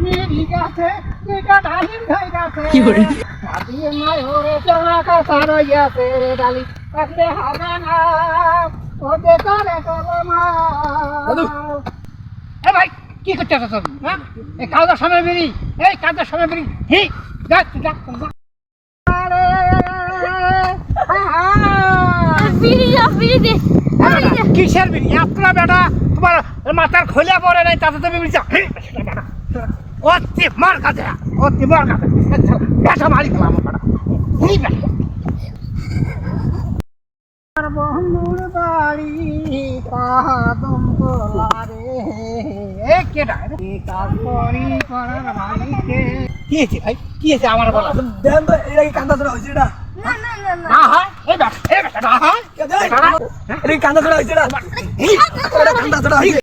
Mary গাছে এটা ডালিম খাই গাছে দিয়ে নাই ওরে চনা কাঁচা রইয়াছে রে ডালি থাকলে হবে না ওতে করে কলমা এ ভাই কি করতেছ তুমি হ্যাঁ এই কাজের সময় বেরি এই কাজের সময় বেরি হি যাক যাক আরে বিড়ি দে কিসের বিড়ি আপনার বেটা তোমার মাথার খোলা পড়ে নাই তাতে তুমি বিড়ি অতি মার কাছে অতি মার কাছে বেটা মারি খেলাম বেটা এই বেটা আর বন্ধুর বাড়ি কাদম তোলারে এ কেডা এ কাজ করি করার মালিকে কি হয়েছে ভাই কি হয়েছে আমার বলা দেন তো এটা কি কান্দা ধরা হয়েছে এটা না না না না না হয় এই বেটা না হয় এটা কি কান্দা ধরা হয়েছে এটা কান্দা ধরা হয়েছে